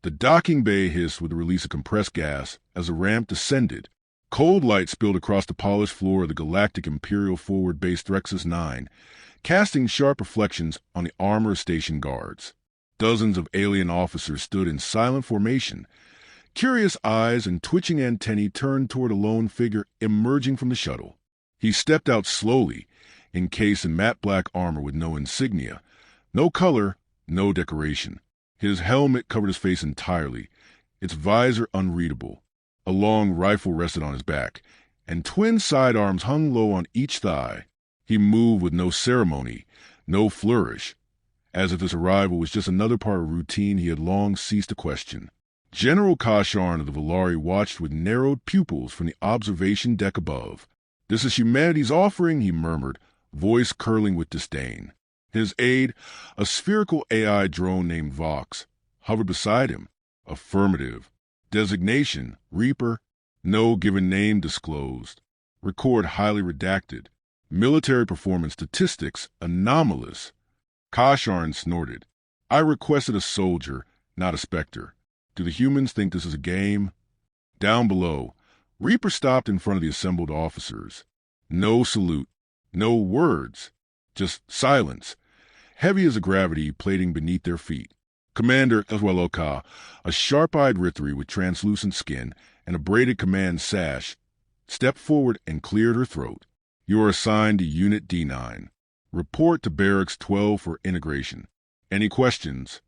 The docking bay hissed with the release of compressed gas as the ramp descended. Cold light spilled across the polished floor of the Galactic Imperial Forward Base Threxus 9, casting sharp reflections on the armor station guards. Dozens of alien officers stood in silent formation. Curious eyes and twitching antennae turned toward a lone figure emerging from the shuttle. He stepped out slowly, encased in matte black armor with no insignia, no color, no decoration. His helmet covered his face entirely, its visor unreadable. A long rifle rested on his back, and twin sidearms hung low on each thigh. He moved with no ceremony, no flourish, as if his arrival was just another part of routine he had long ceased to question. General Kasharn of the Volari watched with narrowed pupils from the observation deck above. "This is humanity's offering," he murmured, voice curling with disdain. His aide, a spherical AI drone named Vox, hovered beside him. Affirmative. Designation, Reaper. No given name disclosed. Record highly redacted. Military performance statistics anomalous. Kasharn snorted. "I requested a soldier, not a specter. Do the humans think this is a game?" Down below, Reaper stopped in front of the assembled officers. No salute, no words, just silence, heavy as a gravity plating beneath their feet. Commander Ezwaloka, a sharp-eyed Rithri with translucent skin and a braided command sash, stepped forward and cleared her throat. "You are assigned to Unit D9. Report to Barracks 12 for integration. Any questions?"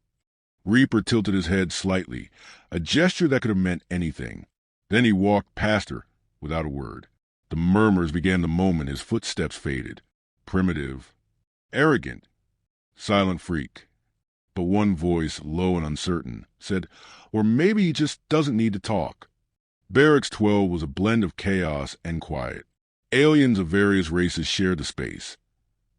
Reaper tilted his head slightly, a gesture that could have meant anything. Then he walked past her without a word. The murmurs began the moment his footsteps faded. Primitive. Arrogant. Silent freak. But one voice, low and uncertain, said, "Or maybe he just doesn't need to talk." Barracks 12 was a blend of chaos and quiet. Aliens of various races shared the space.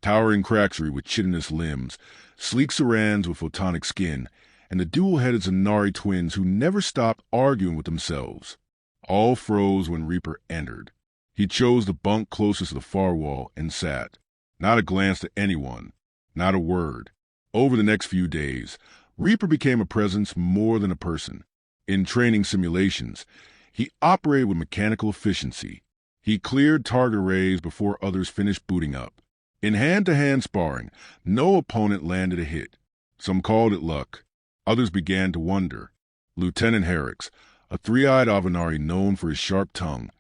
Towering Kraxri with chitinous limbs, sleek Sarans with photonic skin, and the dual-headed Zanari twins who never stopped arguing with themselves. All froze when Reaper entered. He chose the bunk closest to the far wall and sat. Not a glance to anyone. Not a word. Over the next few days, Reaper became a presence more than a person. In training simulations, he operated with mechanical efficiency. He cleared target arrays before others finished booting up. In hand-to-hand sparring, no opponent landed a hit. Some called it luck. Others began to wonder. Lieutenant Irex, a three-eyed Avenari known for his sharp tongue,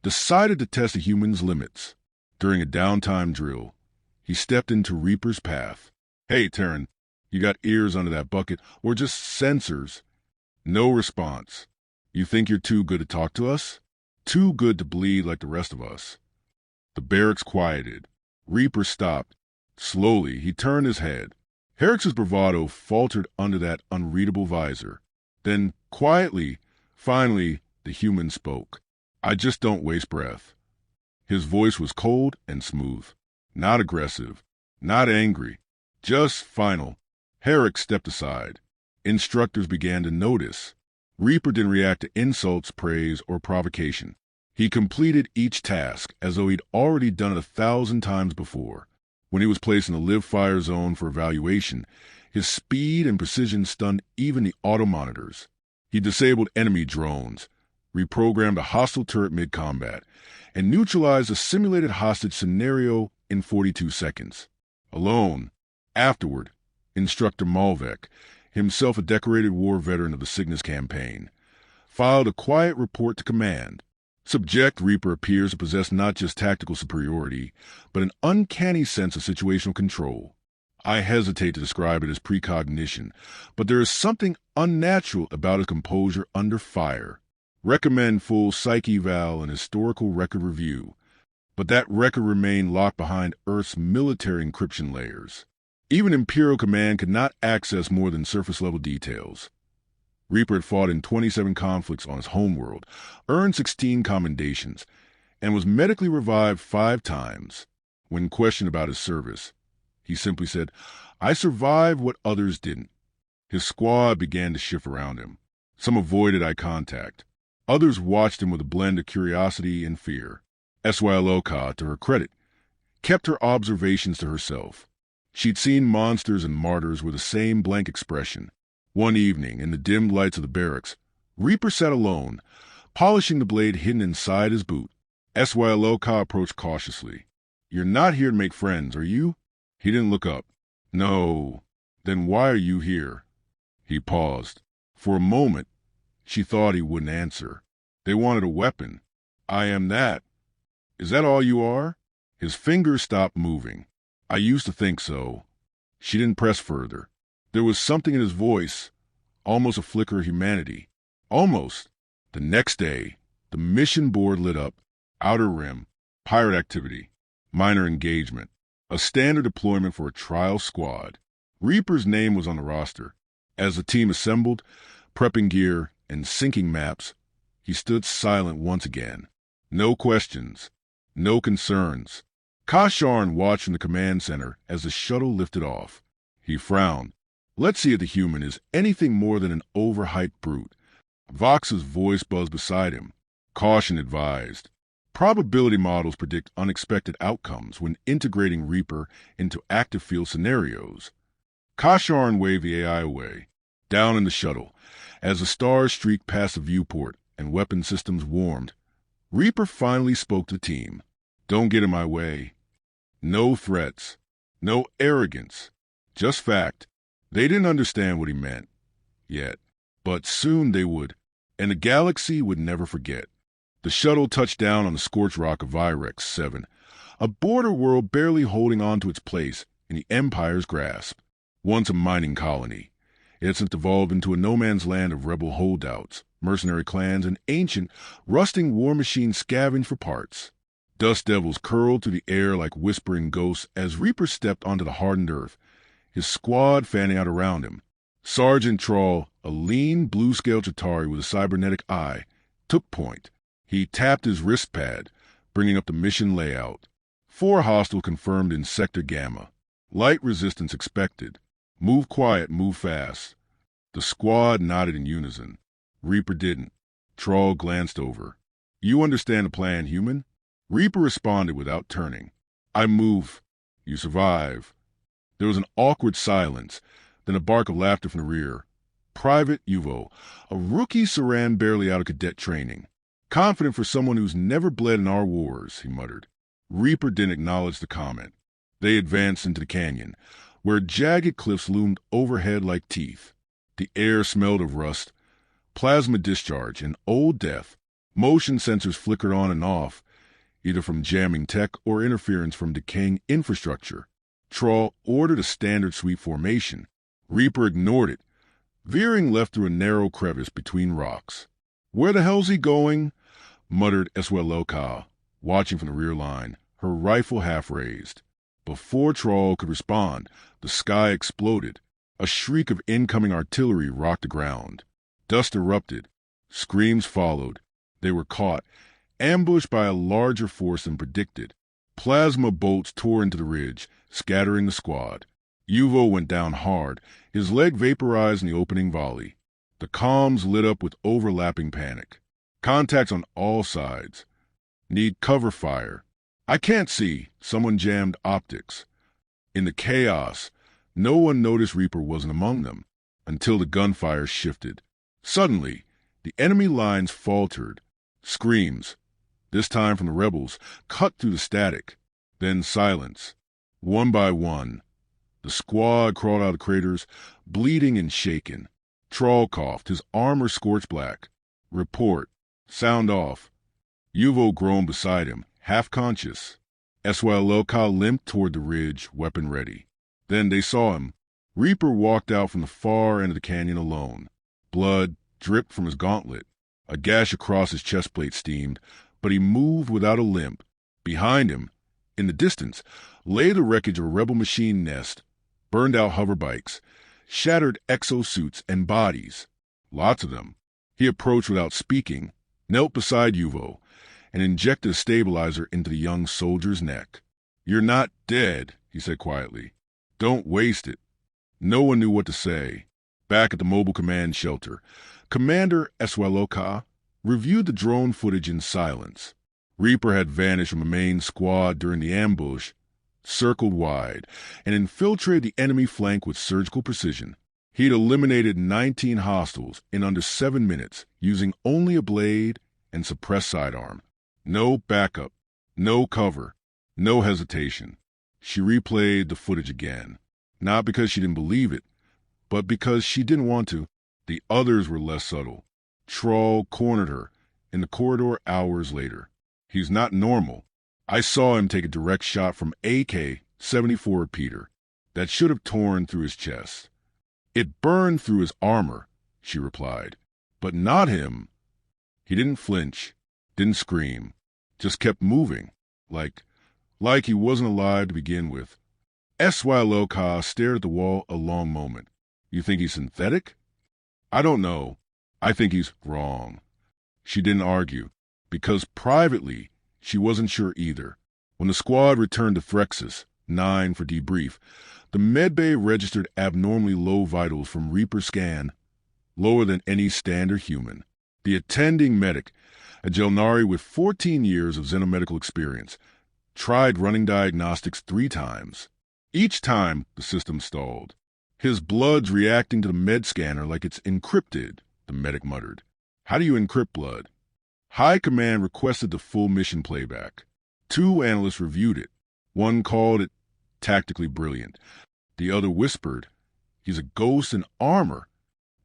decided to test a human's limits. During a downtime drill, he stepped into Reaper's path. "Hey, Terran, you got ears under that bucket or just sensors?" No response. "You think you're too good to talk to us? Too good to bleed like the rest of us?" The barracks quieted. Reaper stopped. Slowly, he turned his head. Irex's bravado faltered under that unreadable visor. Then, quietly, finally, the human spoke. "I just don't waste breath." His voice was cold and smooth. Not aggressive. Not angry. Just final. Irex stepped aside. Instructors began to notice. Reaper didn't react to insults, praise, or provocation. He completed each task as though he'd already done it 1,000 times before. When he was placed in the live-fire zone for evaluation, his speed and precision stunned even the auto-monitors. He disabled enemy drones, reprogrammed a hostile turret mid-combat, and neutralized a simulated hostage scenario in 42 seconds. Alone. Afterward, Instructor Malvek, himself a decorated war veteran of the Cygnus campaign, filed a quiet report to command. Subject Reaper appears to possess not just tactical superiority, but an uncanny sense of situational control. I hesitate to describe it as precognition, but there is something unnatural about his composure under fire. Recommend full psych eval and historical record review, but that record remained locked behind Earth's military encryption layers. Even Imperial Command could not access more than surface-level details. Reaper had fought in 27 conflicts on his homeworld, earned 16 commendations, and was medically revived 5 times. When questioned about his service, he simply said, "I survived what others didn't." His squad began to shift around him. Some avoided eye contact. Others watched him with a blend of curiosity and fear. Ezwaloka, to her credit, kept her observations to herself. She'd seen monsters and martyrs with the same blank expression. One evening, in the dim lights of the barracks, Reaper sat alone, polishing the blade hidden inside his boot. Syiloka approached cautiously. "You're not here to make friends, are you?" He didn't look up. "No." "Then why are you here?" He paused. For a moment, she thought he wouldn't answer. "They wanted a weapon." "I am that." "Is that all you are?" His fingers stopped moving. "I used to think so." She didn't press further. There was something in his voice, almost a flicker of humanity. Almost. The next day, the mission board lit up. Outer Rim. Pirate activity. Minor engagement. A standard deployment for a trial squad. Reaper's name was on the roster. As the team assembled, prepping gear and syncing maps, he stood silent once again. No questions. No concerns. Kasharn watched from the command center as the shuttle lifted off. He frowned. "Let's see if the human is anything more than an overhyped brute." Vox's voice buzzed beside him. Caution advised. Probability models predict unexpected outcomes when integrating Reaper into active field scenarios. Kasharn waved the AI away. Down in the shuttle, as the stars streaked past the viewport and weapon systems warmed, Reaper finally spoke to the team. "Don't get in my way." No threats. No arrogance. Just fact. They didn't understand what he meant. Yet. But soon they would. And the galaxy would never forget. The shuttle touched down on the scorched rock of Irex 7, a border world barely holding on to its place in the Empire's grasp. Once a mining colony, it had since evolved into a no-man's land of rebel holdouts, mercenary clans, and ancient, rusting war machines scavenged for parts. Dust devils curled through the air like whispering ghosts as Reaper stepped onto the hardened earth, his squad fanning out around him. Sergeant Troll, a lean, blue-scaled Chitauri with a cybernetic eye, took point. He tapped his wrist pad, bringing up the mission layout. 4 hostile confirmed in Sector Gamma. Light resistance expected. Move quiet, move fast. The squad nodded in unison. Reaper didn't. Troll glanced over. "You understand the plan, human?" Reaper responded without turning. "I move. You survive." There was an awkward silence, then a bark of laughter from the rear. Private Yuvo, a rookie Saran barely out of cadet training. "Confident for someone who's never bled in our wars," he muttered. Reaper didn't acknowledge the comment. They advanced into the canyon, where jagged cliffs loomed overhead like teeth. The air smelled of rust, plasma discharge, and old death. Motion sensors flickered on and off, either from jamming tech or interference from decaying infrastructure. Troll ordered a standard sweep formation. Reaper ignored it, veering left through a narrow crevice between rocks. "Where the hell's he going?" muttered Syiloka, watching from the rear line, her rifle half raised. Before Troll could respond, the sky exploded. A shriek of incoming artillery rocked the ground. Dust erupted. Screams followed. They were caught, ambushed by a larger force than predicted. Plasma bolts tore into the ridge, scattering the squad. Yuvo went down hard, his leg vaporized in the opening volley. The comms lit up with overlapping panic. Contacts on all sides. "Need cover fire." "I can't see." Someone jammed optics. In the chaos, no one noticed Reaper wasn't among them, until the gunfire shifted. Suddenly, the enemy lines faltered. Screams, this time from the rebels, cut through the static. Then silence. One by one, the squad crawled out of the craters, bleeding and shaken. Troll coughed, his armor scorched black. "Report. Sound off." Yuvo groaned beside him, half conscious. Syiloka limped toward the ridge, weapon ready. Then they saw him. Reaper walked out from the far end of the canyon alone. Blood dripped from his gauntlet. A gash across his chest plate steamed, but he moved without a limp. Behind him, in the distance, lay the wreckage of a rebel machine nest, burned-out hoverbikes, shattered exosuits and bodies. Lots of them. He approached without speaking, knelt beside Yuvo, and injected a stabilizer into the young soldier's neck. "You're not dead," he said quietly. "Don't waste it." No one knew what to say. Back at the mobile command shelter, Commander Syiloka reviewed the drone footage in silence. Reaper had vanished from the main squad during the ambush, circled wide, and infiltrated the enemy flank with surgical precision. He'd eliminated 19 hostiles in under 7 minutes using only a blade and suppressed sidearm. No backup, no cover, no hesitation. She replayed the footage again, not because she didn't believe it, but because she didn't want to. The others were less subtle. Troll cornered her in the corridor hours later. He's not normal. I saw him take a direct shot from AK-74 repeater that should have torn through his chest. It burned through his armor, she replied, but not him. He didn't flinch, didn't scream, just kept moving, like he wasn't alive to begin with. HFY stared at the wall a long moment. You think he's synthetic? I don't know. I think he's wrong. She didn't argue, because privately, she wasn't sure either. When the squad returned to Threxus 9 for debrief, the medbay registered abnormally low vitals from Reaper scan, lower than any standard human. The attending medic, a Jelnari with 14 years of xenomedical experience, tried running diagnostics 3 times. Each time, the system stalled. His blood's reacting to the med scanner like it's encrypted, the medic muttered. How do you encrypt blood? High Command requested the full mission playback. 2 analysts reviewed it. One called it tactically brilliant. The other whispered, he's a ghost in armor.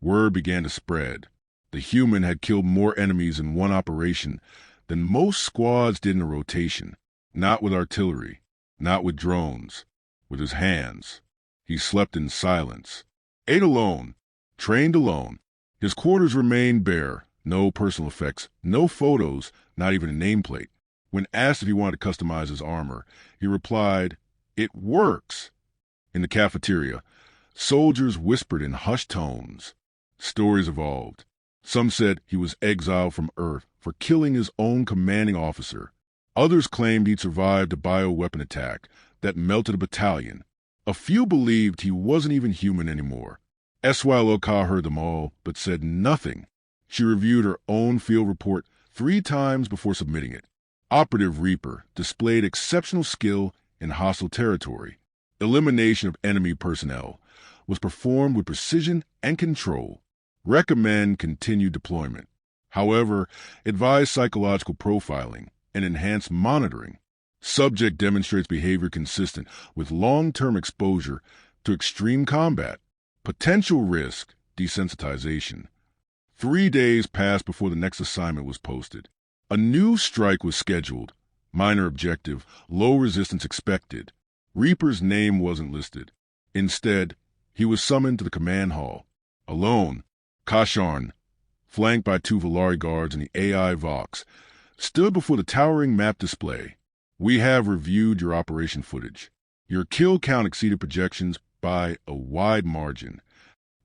Word began to spread. The human had killed more enemies in one operation than most squads did in a rotation. Not with artillery, not with drones, with his hands. He slept in silence, ate alone, trained alone. His quarters remained bare, no personal effects, no photos, not even a nameplate. When asked if he wanted to customize his armor, he replied, "It works." In the cafeteria, soldiers whispered in hushed tones. Stories evolved. Some said he was exiled from Earth for killing his own commanding officer. Others claimed he'd survived a bioweapon attack that melted a battalion. A few believed he wasn't even human anymore. HFY heard them all, but said nothing. She reviewed her own field report 3 times before submitting it. Operative Reaper displayed exceptional skill in hostile territory. Elimination of enemy personnel was performed with precision and control. Recommend continued deployment. However, advise psychological profiling and enhanced monitoring. Subject demonstrates behavior consistent with long-term exposure to extreme combat. Potential risk, desensitization. 3 days passed before the next assignment was posted. A new strike was scheduled. Minor objective, low resistance expected. Reaper's name wasn't listed. Instead, he was summoned to the command hall. Alone, Kasharn, flanked by 2 Valari guards and the AI Vox, stood before the towering map display. We have reviewed your operation footage. Your kill count exceeded projections by a wide margin.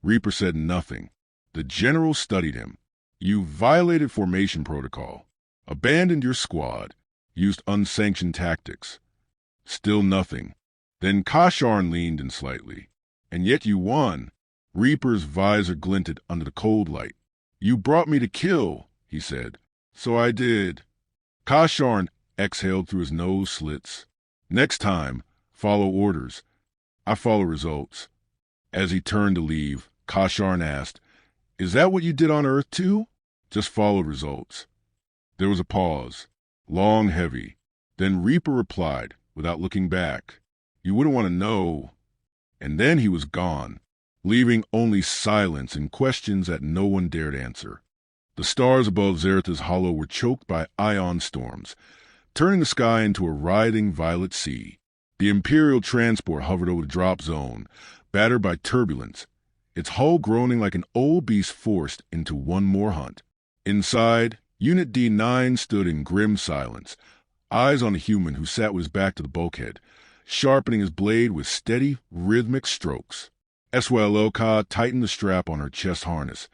Reaper said nothing. The general studied him. You violated formation protocol, abandoned your squad, used unsanctioned tactics. Still nothing. Then Kasharn leaned in slightly. And yet you won. Reaper's visor glinted under the cold light. You brought me to kill, he said. So I did. Kasharn exhaled through his nose slits. Next time, follow orders. I follow results. As he turned to leave, Kasharn asked, Is that what you did on Earth too? Just followed results. There was a pause, long, heavy. Then Reaper replied, without looking back, You wouldn't want to know. And then he was gone, leaving only silence and questions that no one dared answer. The stars above Zerith's hollow were choked by ion storms, turning the sky into a writhing violet sea. The Imperial transport hovered over the drop zone, battered by turbulence, its hull groaning like an old beast forced into one more hunt. Inside, Unit D9 stood in grim silence, eyes on a human who sat with his back to the bulkhead, sharpening his blade with steady, rhythmic strokes. HFY tightened the strap on her chest harness,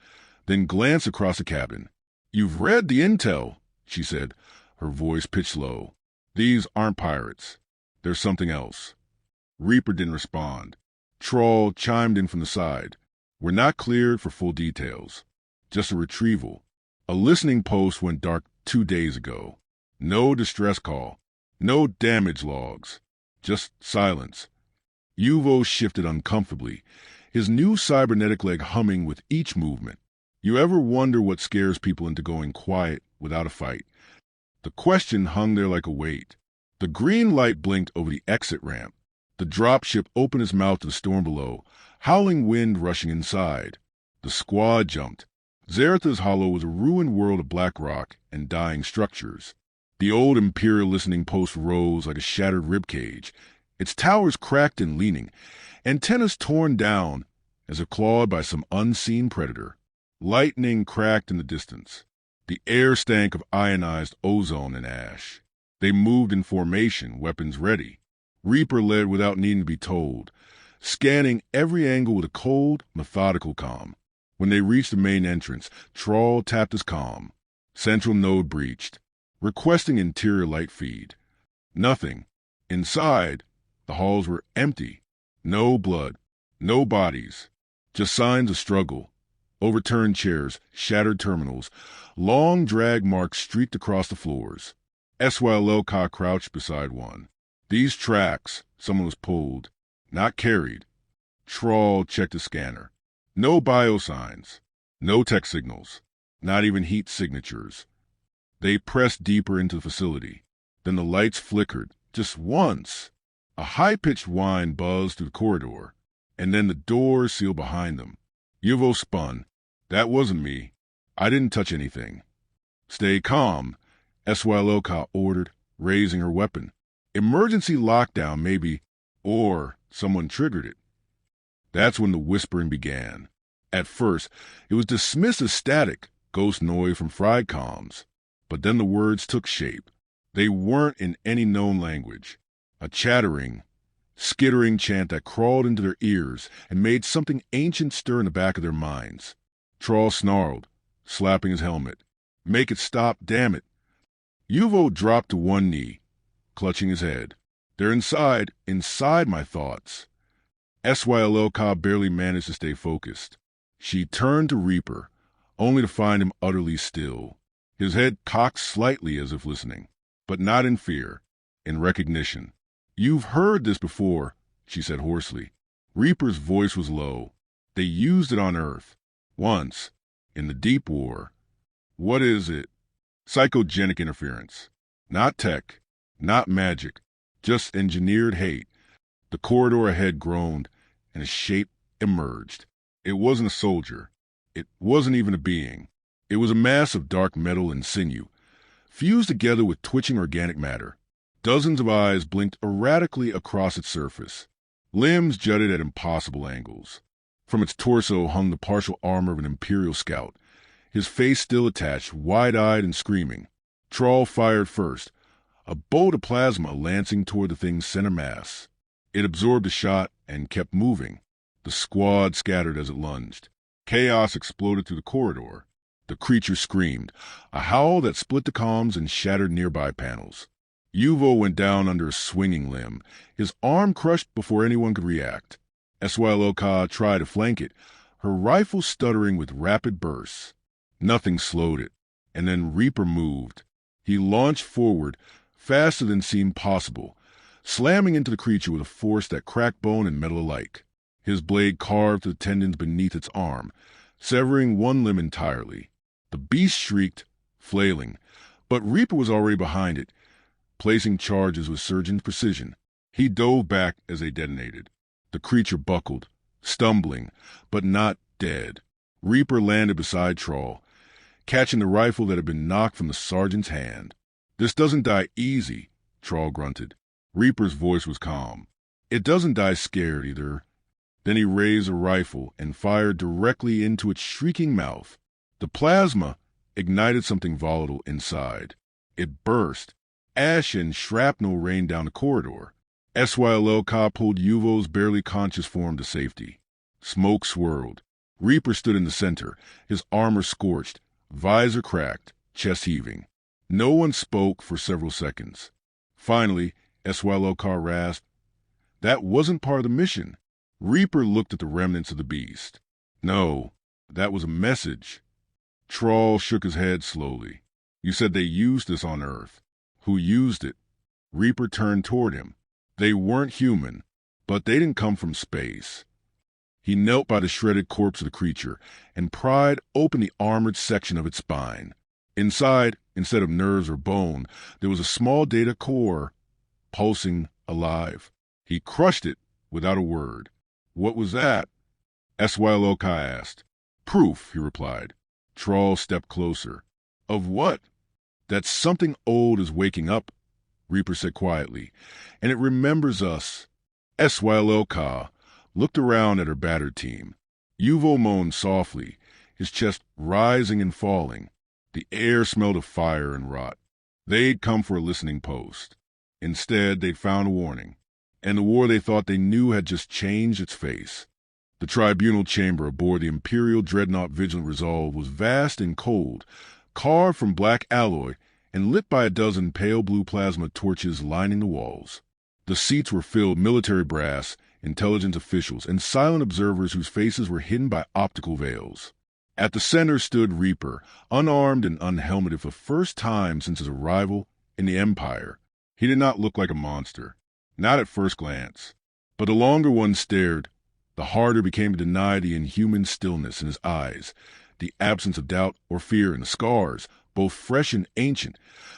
then glanced across the cabin. You've read the intel, she said, her voice pitched low. These aren't pirates. There's something else. Reaper didn't respond. Troll chimed in from the side. We're not cleared for full details. Just a retrieval. A listening post went dark 2 days ago. No distress call. No damage logs. Just silence. Yuvo shifted uncomfortably, his new cybernetic leg humming with each movement. You ever wonder what scares people into going quiet without a fight? The question hung there like a weight. The green light blinked over the exit ramp. The dropship opened its mouth to the storm below, howling wind rushing inside. The squad jumped. Zerith's hollow was a ruined world of black rock and dying structures. The old Imperial listening post rose like a shattered ribcage, its towers cracked and leaning, antennas torn down as if clawed by some unseen predator. Lightning cracked in the distance. The air stank of ionized ozone and ash. They moved in formation, weapons ready. Reaper led without needing to be told, scanning every angle with a cold, methodical calm. When they reached the main entrance, Trawl tapped his comm. Central node breached, requesting interior light feed. Nothing. Inside, the halls were empty. No blood, no bodies, just signs of struggle. Overturned chairs, shattered terminals, long drag marks streaked across the floors. SYLK crouched beside one. These tracks, someone was pulled, not carried. Trawl checked the scanner. No biosigns, no tech signals, not even heat signatures. They pressed deeper into the facility. Then the lights flickered, just once. A high-pitched whine buzzed through the corridor, and then the doors sealed behind them. Yuvo spun. That wasn't me. I didn't touch anything. Stay calm, SYLK ordered, raising her weapon. Emergency lockdown, maybe, or someone triggered it. That's when the whispering began. At first, it was dismissed as static, ghost noise from fried comms. But then the words took shape. They weren't in any known language. A chattering, skittering chant that crawled into their ears and made something ancient stir in the back of their minds. Trawl snarled, slapping his helmet. Make it stop, damn it. Yuvo dropped to one knee, clutching his head. They're inside my thoughts. SYLK barely managed to stay focused. She turned to Reaper, only to find him utterly still. His head cocked slightly as if listening, but not in fear, in recognition. You've heard this before, she said hoarsely. Reaper's voice was low. They used it on Earth. Once, in the Deep War. What is it? Psychogenic interference. Not tech, not magic, just engineered hate. The corridor ahead groaned, and a shape emerged. It wasn't a soldier. It wasn't even a being. It was a mass of dark metal and sinew, fused together with twitching organic matter. Dozens of eyes blinked erratically across its surface. Limbs jutted at impossible angles. From its torso hung the partial armor of an Imperial scout, his face still attached, wide-eyed and screaming. Trawl fired first, a bolt of plasma lancing toward the thing's center mass. It absorbed the shot and kept moving. The squad scattered as it lunged. Chaos exploded through the corridor. The creature screamed, a howl that split the comms and shattered nearby panels. Yuvo went down under a swinging limb, his arm crushed before anyone could react. SYLK tried to flank it, her rifle stuttering with rapid bursts. Nothing slowed it, and then Reaper moved. He launched forward, faster than seemed possible, slamming into the creature with a force that cracked bone and metal alike. His blade carved the tendons beneath its arm, severing one limb entirely. The beast shrieked, flailing, but Reaper was already behind it, placing charges with surgeon's precision. He dove back as they detonated. The creature buckled, stumbling, but not dead. Reaper landed beside Trawl, catching the rifle that had been knocked from the sergeant's hand. This doesn't die easy, Trawl grunted. Reaper's voice was calm. It doesn't die scared either. Then he raised a rifle and fired directly into its shrieking mouth. The plasma ignited something volatile inside. It burst. Ash and shrapnel rained down the corridor. SYLK pulled Yuvo's barely conscious form to safety. Smoke swirled. Reaper stood in the center, his armor scorched, visor cracked, chest heaving. No one spoke for several seconds. Finally, SYLK rasped, "That wasn't part of the mission." Reaper looked at the remnants of the beast. "No, that was a message." Trawl shook his head slowly. "You said they used this on Earth. Who used it?" Reaper turned toward him. "They weren't human, but they didn't come from space." He knelt by the shredded corpse of the creature and pried open the armored section of its spine. Inside, instead of nerves or bone, there was a small data core, pulsing, alive. He crushed it without a word. "What was that?" Syloka asked. "Proof," he replied. Trawl stepped closer. "Of what?" "That something old is waking up," Reaper said quietly, "and it remembers us." Syloka looked around at her battered team. Yuval moaned softly, his chest rising and falling. The air smelled of fire and rot. They'd come for a listening post. Instead, they'd found a warning, and the war they thought they knew had just changed its face. The tribunal chamber aboard the Imperial Dreadnought Vigilant Resolve was vast and cold, carved from black alloy and lit by a dozen pale blue plasma torches lining the walls. The seats were filled with military brass, intelligence officials, and silent observers whose faces were hidden by optical veils. At the center stood Reaper, unarmed and unhelmeted for the first time since his arrival in the Empire. He did not look like a monster, not at first glance. But the longer one stared, the harder it became to deny the inhuman stillness in his eyes, the absence of doubt or fear in the scars, both fresh and ancient,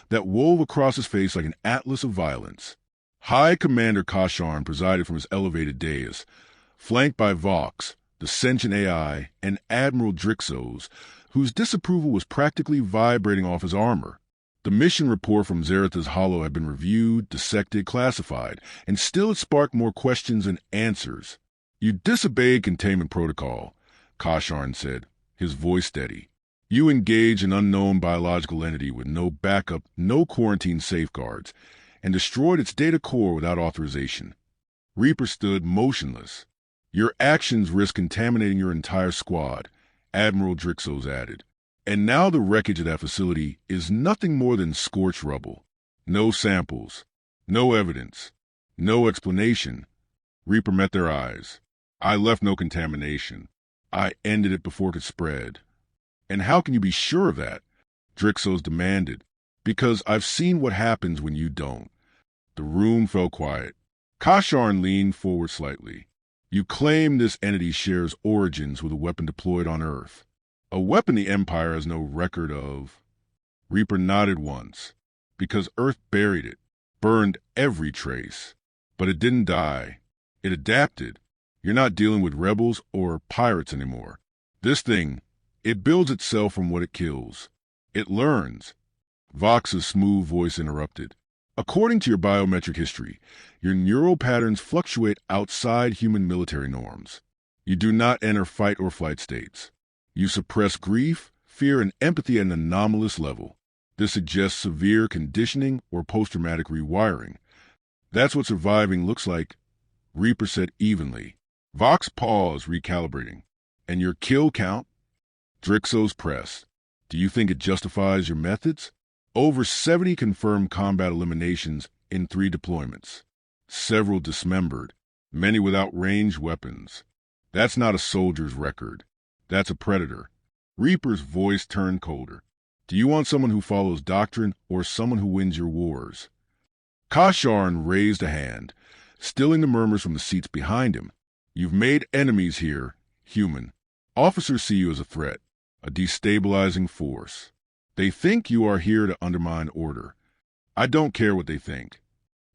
that wove across his face like an atlas of violence. High Commander Kasharn presided from his elevated dais, flanked by Vox, the sentient AI, and Admiral Drixos, whose disapproval was practically vibrating off his armor. The mission report from Zerith's Hollow had been reviewed, dissected, classified, and still it sparked more questions than answers. "You disobeyed containment protocol," Kasharn said, his voice steady. "You engaged an unknown biological entity with no backup, no quarantine safeguards, and destroyed its data core without authorization." Reaper stood motionless. "Your actions risk contaminating your entire squad," Admiral Drixos added. "And now the wreckage of that facility is nothing more than scorched rubble. No samples, no evidence, no explanation." Reaper met their eyes. "I left no contamination. I ended it before it could spread." "And how can you be sure of that?" Drixos demanded. "Because I've seen what happens when you don't." The room fell quiet. Kasharn leaned forward slightly. "You claim this entity shares origins with a weapon deployed on Earth. A weapon the Empire has no record of." Reaper nodded once. "Because Earth buried it, burned every trace. But it didn't die. It adapted. You're not dealing with rebels or pirates anymore. This thing, it builds itself from what it kills. It learns." Vox's smooth voice interrupted. "According to your biometric history, your neural patterns fluctuate outside human military norms. You do not enter fight or flight states. You suppress grief, fear, and empathy at an anomalous level. This suggests severe conditioning or post-traumatic rewiring. That's what surviving looks like," Reaper said evenly. Vox paused, recalibrating. "And your kill count?" Drixos pressed. "Do you think it justifies your methods?" "Over 70 confirmed combat eliminations in 3 deployments. Several dismembered, many without ranged weapons. That's not a soldier's record. That's a predator." Reaper's voice turned colder. "Do you want someone who follows doctrine or someone who wins your wars?" Kasharn raised a hand, stilling the murmurs from the seats behind him. "You've made enemies here, human. Officers see you as a threat, a destabilizing force. They think you are here to undermine order. I don't care what they think."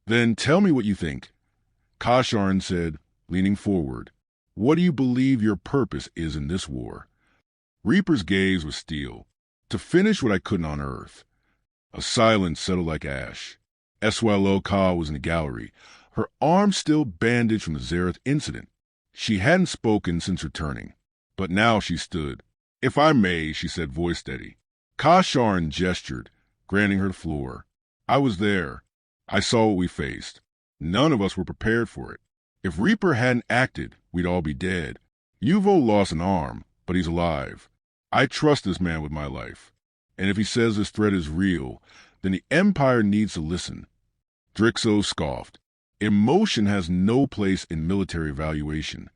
"Then tell me what you think," Kasharn said, leaning forward. "What do you believe your purpose is in this war?" Reaper's gaze was steel. "To finish what I couldn't on Earth." A silence settled like ash. Syloka was in the gallery, her arm still bandaged from the Zerith incident. She hadn't spoken since returning, but now she stood. "If I may," she said, voice steady. Kasharn gestured, granting her the floor. "I was there. I saw what we faced. None of us were prepared for it. If Reaper hadn't acted, we'd all be dead. Yuval lost an arm, but he's alive. I trust this man with my life. And if he says this threat is real, then the Empire needs to listen." Drixos scoffed. "Emotion has no place in military evaluation."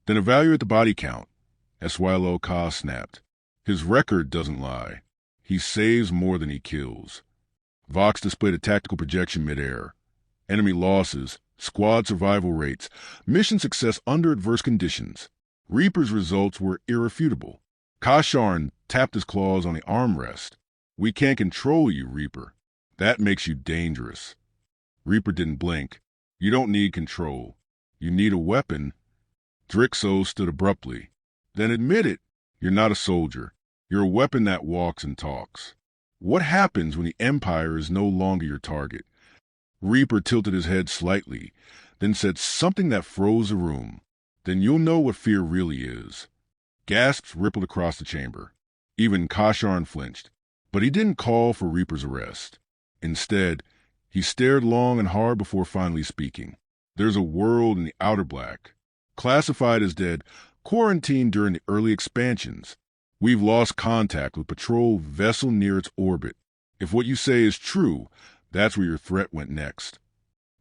"Then evaluate the body count," Syloka snapped. "His record doesn't lie. He saves more than he kills." Vox displayed a tactical projection midair. Enemy losses, squad survival rates, mission success under adverse conditions. Reaper's results were irrefutable. Kasharn tapped his claws on the armrest. We can't control you, Reaper. That makes you dangerous. Reaper didn't blink. You don't need control. You need a weapon. Drixo stood abruptly. Then admit it. You're not a soldier. You're a weapon that walks and talks. What happens when the Empire is no longer your target? Reaper tilted his head slightly, then said something that froze the room. Then you'll know what fear really is. Gasps rippled across the chamber. Even Kasharn flinched. But he didn't call for Reaper's arrest. Instead, he stared long and hard before finally speaking. There's a world in the Outer Black, classified as dead, quarantined during the early expansions. We've lost contact with patrol vessel near its orbit. If what you say is true, that's where your threat went next.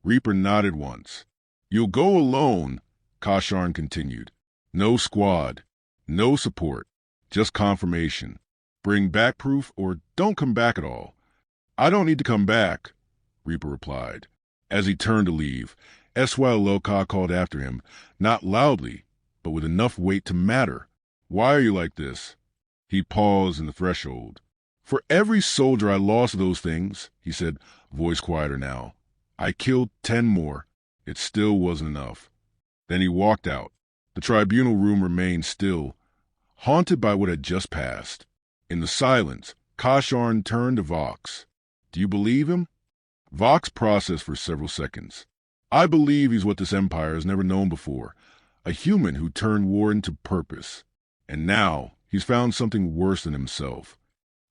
Reaper nodded once. You'll go alone, Kasharn continued. No squad, no support, just confirmation. Bring back proof or don't come back at all. I don't need to come back, Reaper replied. As he turned to leave, HFY Sci-Fi called after him, not loudly, but with enough weight to matter. Why are you like this? He paused in the threshold. For every soldier I lost to those things, he said, voice quieter now. I killed 10 more. It still wasn't enough. Then he walked out. The tribunal room remained still, haunted by what had just passed. In the silence, Kasharn turned to Vox. Do you believe him? Vox processed for several seconds. I believe he's what this empire has never known before, a human who turned war into purpose. And now he's found something worse than himself.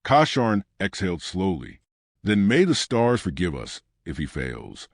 Kasharn exhaled slowly. Then may the stars forgive us if he fails.